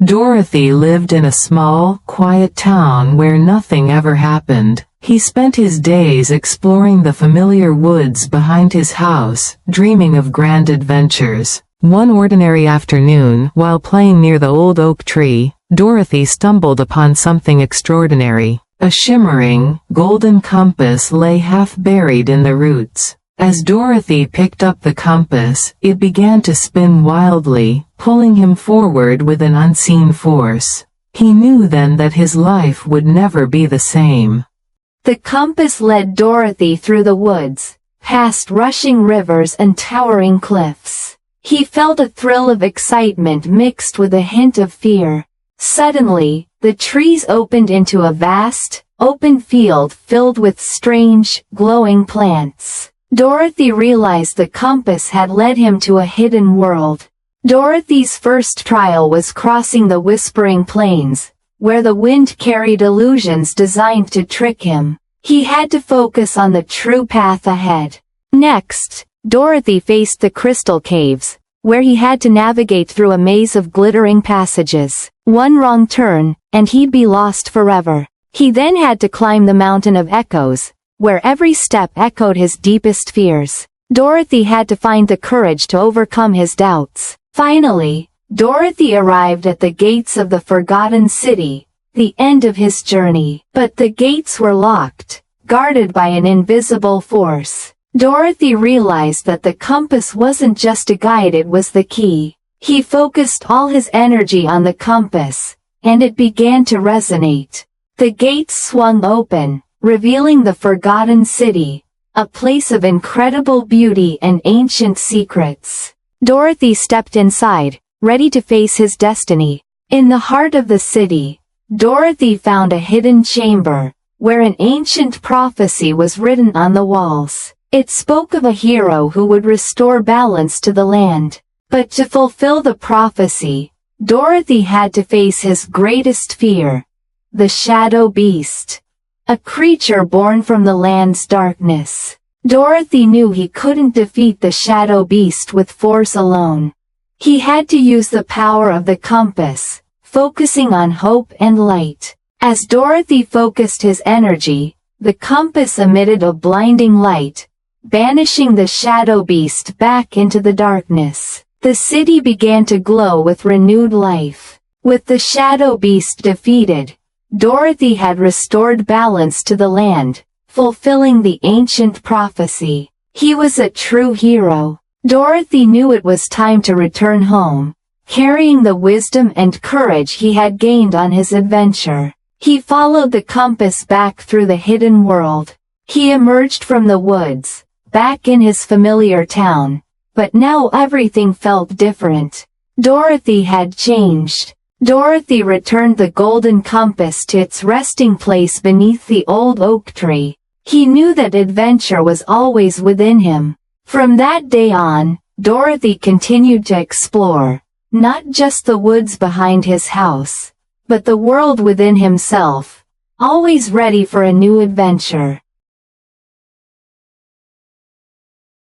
Dorothy lived in a small, quiet town where nothing ever happened. He spent his days exploring the familiar woods behind his house, dreaming of grand adventures. One ordinary afternoon, while playing near the old oak tree, Dorothy stumbled upon something extraordinary. A shimmering, golden compass lay half buried in the roots. As Dorothy picked up the compass, it began to spin wildly, pulling him forward with an unseen force. He knew then that his life would never be the same. The compass led Dorothy through the woods, past rushing rivers and towering cliffs. He felt a thrill of excitement mixed with a hint of fear. Suddenly, the trees opened into a vast, open field filled with strange, glowing plants. Dorothy realized the compass had led him to a hidden world. Dorothy's first trial was crossing the Whispering Plains, where the wind carried illusions designed to trick him. He had to focus on the true path ahead. Next, Dorothy faced the Crystal Caves, where he had to navigate through a maze of glittering passages. One wrong turn, and he'd be lost forever. He then had to climb the Mountain of Echoes, where every step echoed his deepest fears. Dorothy had to find the courage to overcome his doubts. Finally, Dorothy arrived at the gates of the Forgotten City, the end of his journey. But the gates were locked, guarded by an invisible force. Dorothy realized that the compass wasn't just a guide, it was the key. He focused all his energy on the compass, and it began to resonate. The gates swung open, revealing the Forgotten City, a place of incredible beauty and ancient secrets. Dorothy stepped inside, ready to face his destiny. In the heart of the city, Dorothy found a hidden chamber, where an ancient prophecy was written on the walls. It spoke of a hero who would restore balance to the land. But to fulfill the prophecy, Dorothy had to face his greatest fear, the Shadow Beast. A creature born from the land's darkness. Dorothy knew he couldn't defeat the Shadow Beast with force alone. He had to use the power of the compass, focusing on hope and light. As Dorothy focused his energy, the compass emitted a blinding light, banishing the Shadow Beast back into the darkness. The city began to glow with renewed life. With the Shadow Beast defeated, Dorothy had restored balance to the land, fulfilling the ancient prophecy. He was a true hero. Dorothy knew it was time to return home, carrying the wisdom and courage he had gained on his adventure. He followed the compass back through the hidden world. He emerged from the woods, back in his familiar town, but now everything felt different. Dorothy had changed. Dorothy returned the golden compass to its resting place beneath the old oak tree. He knew that adventure was always within him. From that day on, Dorothy continued to explore, not just the woods behind his house, but the world within himself, always ready for a new adventure.